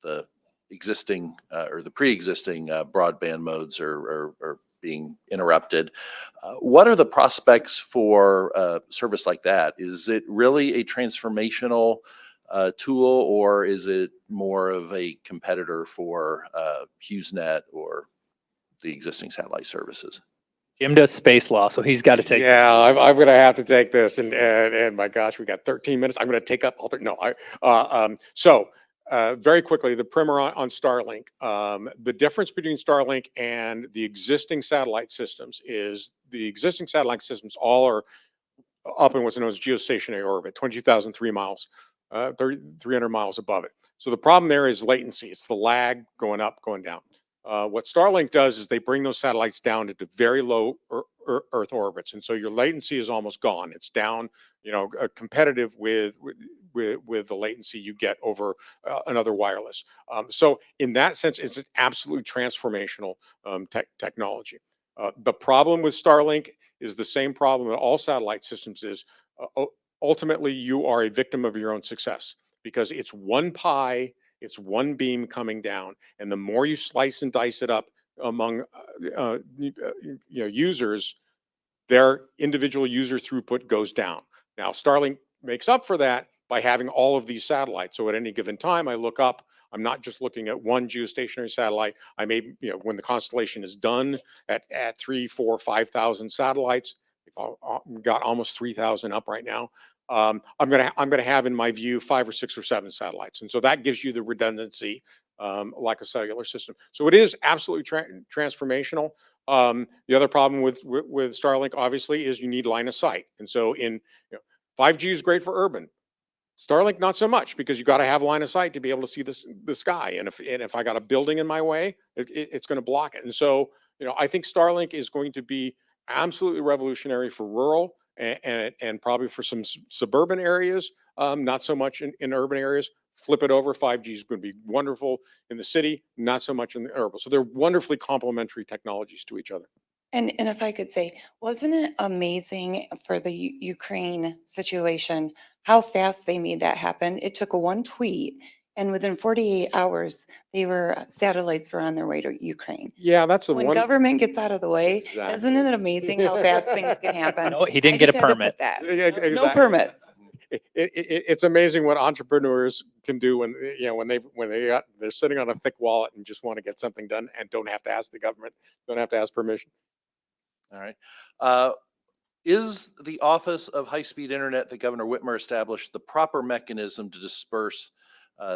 the existing or the pre-existing broadband modes are being interrupted. What are the prospects for service like that? Is it really a transformational tool, or is it more of a competitor for HughesNet or the existing satellite services? Jim does space law, so he's got to take. Yeah, I'm going to have to take this, and my gosh, we got 13 minutes. I'm going to take up all. No, very quickly, the primer on Starlink. The difference between Starlink and the existing satellite systems is the existing satellite systems all are up in what's known as geostationary orbit, 22,003 miles, 300 miles above it. So the problem there is latency. It's the lag going up, going down. What Starlink does is they bring those satellites down into very low Earth orbits, and so your latency is almost gone. It's down, competitive with the latency you get over another wireless. So in that sense, it's an absolutely transformational technology. The problem with Starlink is the same problem that all satellite systems is. Ultimately, you are a victim of your own success because it's one pie. It's one beam coming down, and the more you slice and dice it up among users, their individual user throughput goes down. Now, Starlink makes up for that by having all of these satellites. So at any given time, I look up. I'm not just looking at one geostationary satellite. I may, when the constellation is done at 3, 4, 5,000 satellites, we've got almost 3,000 up right now. I'm gonna have in my view 5 or 6 or 7 satellites, and so that gives you the redundancy like a cellular system. So it is absolutely transformational. The other problem with Starlink obviously is you need line of sight, and so 5G is great for urban. Starlink not so much because you got to have line of sight to be able to see the sky, and if I got a building in my way, it's going to block it. And so I think Starlink is going to be absolutely revolutionary for rural and probably for some suburban areas, not so much in urban areas. Flip it over, 5G is going to be wonderful in the city, not so much in the urban. So they're wonderfully complementary technologies to each other. And if I could say, wasn't it amazing for the Ukraine situation, how fast they made that happen? It took one tweet, and within 48 hours, satellites were on their way to Ukraine. Yeah, that's the When one. government gets out of the way, Exactly. isn't it amazing how fast things can happen? No, he didn't I get just a had to permit. put that. Yeah, No exactly. permits. It's amazing what entrepreneurs can do when they're sitting on a thick wallet and just want to get something done and don't have to ask the government, don't have to ask permission. All right. Is the Office of High-Speed Internet that Governor Whitmer established the proper mechanism to disperse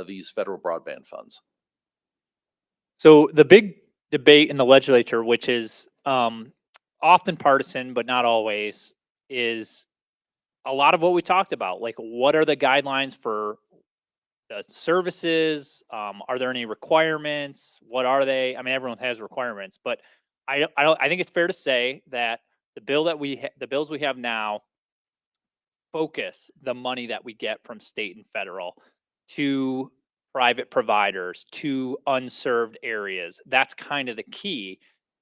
these federal broadband funds? So the big debate in the legislature, which is often partisan but not always, is a lot of what we talked about, like what are the guidelines for the services? Are there any requirements? What are they? I mean, everyone has requirements, but I think it's fair to say that the bills we have now focus the money that we get from state and federal to private providers, to unserved areas. That's kind of the key.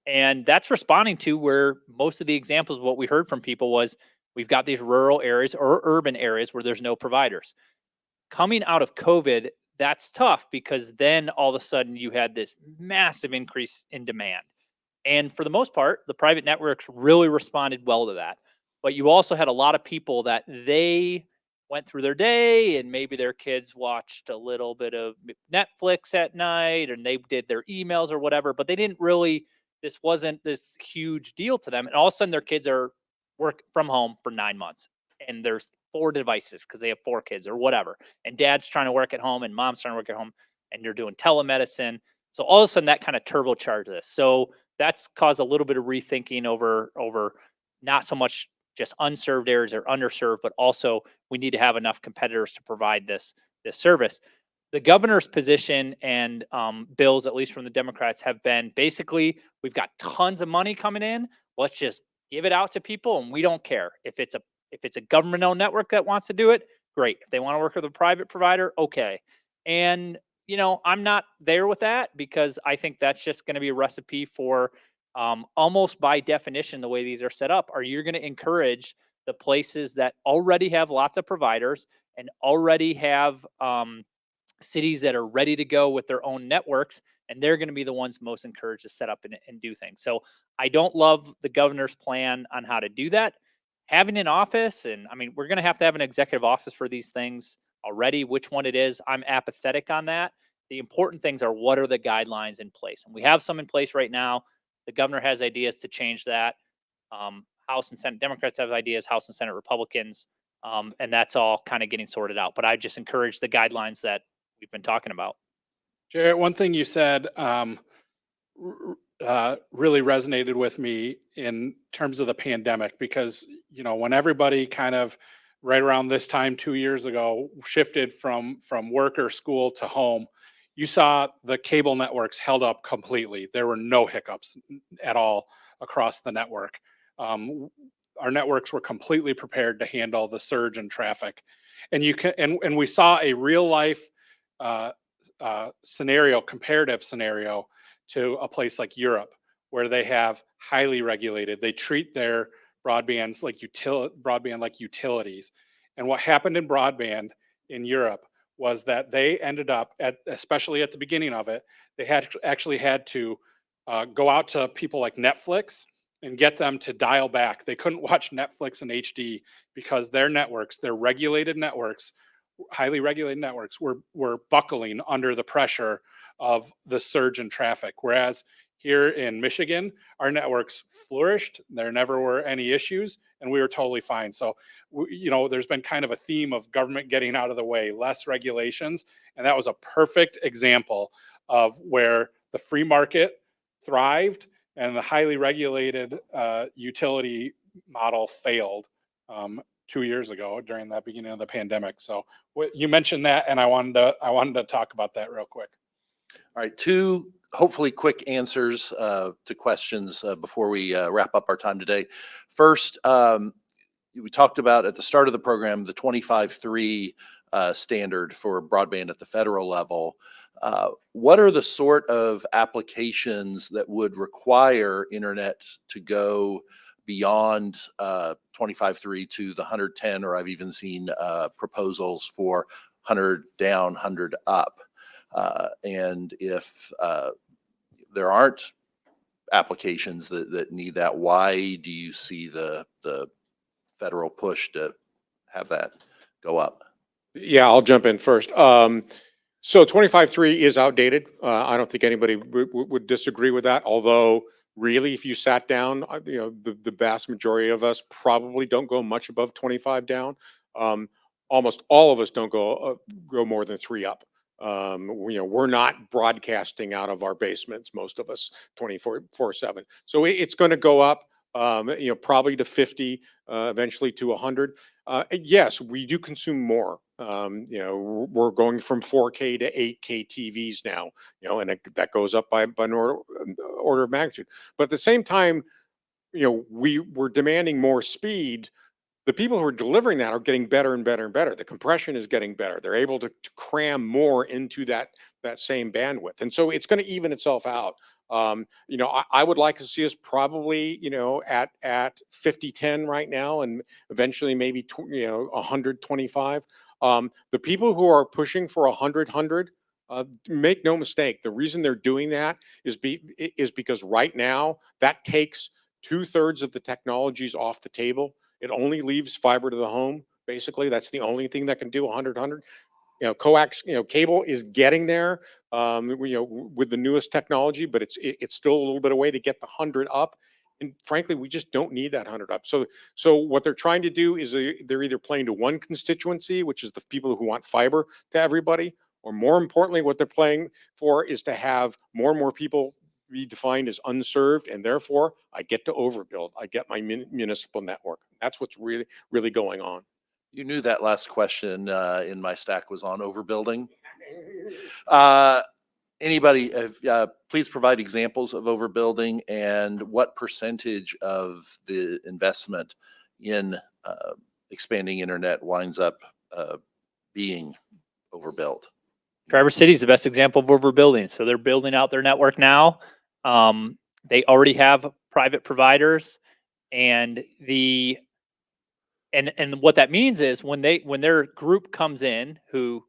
And that's responding to where most of the examples of what we heard from people was we've got these rural areas or urban areas where there's no providers. Coming out of COVID, that's tough because then all of a sudden you had this massive increase in demand. And for the most part, the private networks really responded well to that. But you also had a lot of people that they went through their day and maybe their kids watched a little bit of Netflix at night and they did their emails or whatever, but they didn't really, this wasn't this huge deal to them. And all of a sudden their kids are work from home for 9 months and there's 4 devices because they have 4 kids or whatever. And dad's trying to work at home and mom's trying to work at home and they're doing telemedicine. So all of a sudden that kind of turbocharged this. So that's caused a little bit of rethinking over not so much just unserved areas or underserved, but also we need to have enough competitors to provide this service. The governor's position and bills, at least from the Democrats, have been basically we've got tons of money coming in. Let's just give it out to people, and we don't care if it's a government-owned network that wants to do it. Great. If they want to work with a private provider, okay. And I'm not there with that because I think that's just going to be a recipe for almost by definition, the way these are set up, are you're going to encourage the places that already have lots of providers and already have cities that are ready to go with their own networks, and they're going to be the ones most encouraged to set up and do things. So I don't love the governor's plan on how to do that. Having an office, and I mean, we're going to have an executive office for these things already. Which one it is, I'm apathetic on that. The important things are what are the guidelines in place, and we have some in place right now. The governor has ideas to change that. House and Senate Democrats have ideas, House and Senate Republicans, and that's all kind of getting sorted out. But I just encourage the guidelines that we've been talking about. Jarrett, one thing you said really resonated with me in terms of the pandemic, because, when everybody kind of right around this time 2 years ago shifted from work or school to home, you saw the cable networks held up completely. There were no hiccups at all across the network. Our networks were completely prepared to handle the surge in traffic. And we saw a real life scenario, comparative scenario to a place like Europe, where they have highly regulated, they treat their broadband like utilities. And what happened in broadband in Europe was that they ended up especially at the beginning of it, they actually had to go out to people like Netflix and get them to dial back. They couldn't watch Netflix in HD because their networks, their regulated networks, highly regulated networks were buckling under the pressure of the surge in traffic. Whereas here in Michigan, our networks flourished. There never were any issues, and we were totally fine. So, there's been kind of a theme of government getting out of the way, less regulations, and that was a perfect example of where the free market thrived and the highly regulated utility model failed 2 years ago during that beginning of the pandemic. So you mentioned that, and I wanted to talk about that real quick. All right, 2 hopefully quick answers to questions before we wrap up our time today. First, we talked about at the start of the program the 25.3 standard for broadband at the federal level. What are the sort of applications that would require internet to go beyond 25.3 to the 110, or I've even seen proposals for 100 down, 100 up? And if there aren't applications that need that, why do you see the federal push to have that go up? Yeah, I'll jump in first. So 25.3 is outdated. I don't think anybody would disagree with that. Although, really, if you sat down, the vast majority of us probably don't go much above 25 down. Almost all of us don't go more than 3 up. We're not broadcasting out of our basements, most of us 24/7. So it's going to go up. probably to 50, eventually to 100. Yes, we do consume more. We're going from 4K to 8K TVs now, and that goes up by an order of magnitude. But at the same time, we're demanding more speed. The people who are delivering that are getting better and better and better. The compression is getting better. They're able to cram more into that same bandwidth, and so it's going to even itself out. I would like to see us probably, at 50-10 right now, and eventually maybe 125. The people who are pushing for 100, make no mistake. The reason they're doing that is because right now that takes 2/3 of the technologies off the table. It only leaves fiber to the home. Basically, that's the only thing that can do 100. Coax, cable is getting there, with the newest technology, but it's still a little bit away to get the 100 up. And frankly, we just don't need that 100 up. So what they're trying to do is they're either playing to one constituency, which is the people who want fiber to everybody, or more importantly, what they're playing for is to have more and more people be defined as unserved, and therefore I get to overbuild. I get my municipal network. That's what's really, really going on. You knew that last question in my stack was on overbuilding. Anybody, please provide examples of overbuilding and what percentage of the investment in expanding internet winds up being overbuilt. Traverse City is the best example of overbuilding. So they're building out their network now. They already have private providers, and what that means is when their group comes in, who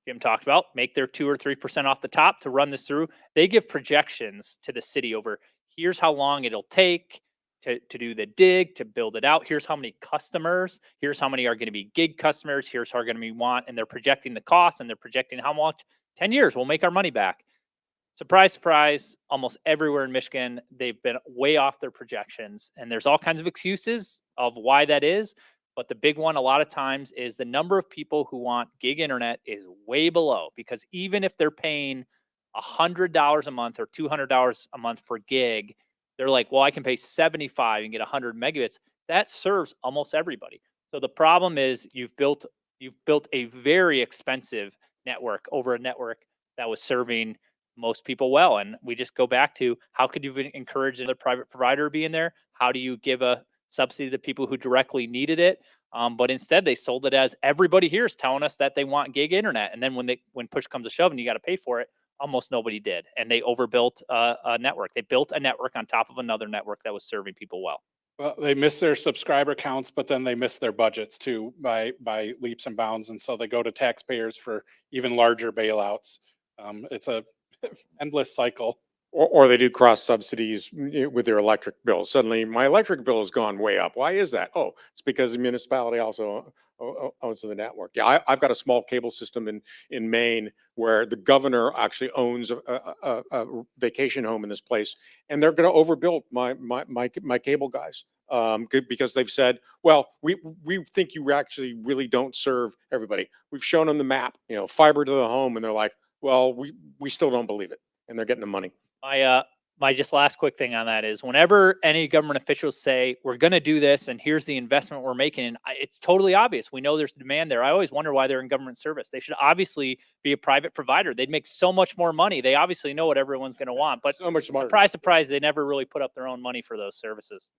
Jim talked about, make their 2 or 3% off the top to run this through, they give projections to the city over here's how long it'll take to do the dig, to build it out. Here's how many customers, here's how many are going to be gig customers, here's how are going to be and they're projecting the cost, and they're projecting how much 10 years we'll make our money back. Surprise, surprise, almost everywhere in Michigan, they've been way off their projections. And there's all kinds of excuses of why that is. But the big one a lot of times is the number of people who want gig internet is way below, because even if they're paying $100 a month or $200 a month for gig, they're like, well, I can pay 75 and get 100 megabits. That serves almost everybody. So the problem is you've built a very expensive network over a network that was serving most people well. And we just go back to how could you encourage another private provider to be in there? How do you give a subsidy to people who directly needed it? But instead they sold it as everybody here is telling us that they want gig internet. And then when push comes to shove and you got to pay for it, almost nobody did. And they overbuilt a network. They built a network on top of another network that was serving people well. Well, they missed their subscriber counts, but then they missed their budgets too by leaps and bounds. And so they go to taxpayers for even larger bailouts. It's a endless cycle. Or they do cross subsidies with their electric bill. Suddenly my electric bill has gone way up. Why is that? Oh, it's because the municipality also owns the network. Yeah, I've got a small cable system in Maine where the governor actually owns a vacation home in this place, and they're going to overbuild my cable guys because they've said, well, we think you actually really don't serve everybody. We've shown them the map, fiber to the home, and they're like, well, we still don't believe it, and they're getting the money. My just last quick thing on that is whenever any government officials say we're going to do this and here's the investment we're making, and it's totally obvious. We know there's demand there. I always wonder why they're in government service. They should obviously be a private provider. They'd make so much more money. They obviously know what everyone's going to want, but so much smarter. Surprise, surprise, they never really put up their own money for those services.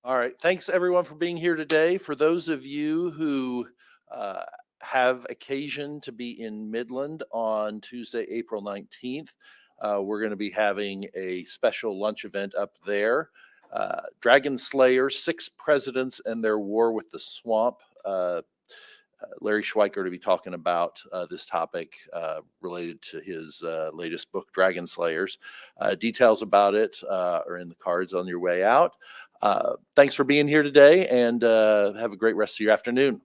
All right. Thanks everyone for being here today. For those of you who have occasion to be in Midland on Tuesday, April 19th, we're going to be having a special lunch event up there. Dragon Slayers, 6 Presidents and Their War with the Swamp. Larry Schweiker to be talking about this topic related to his latest book, Dragon Slayers. Details about it are in the cards on your way out. Thanks for being here today, and have a great rest of your afternoon.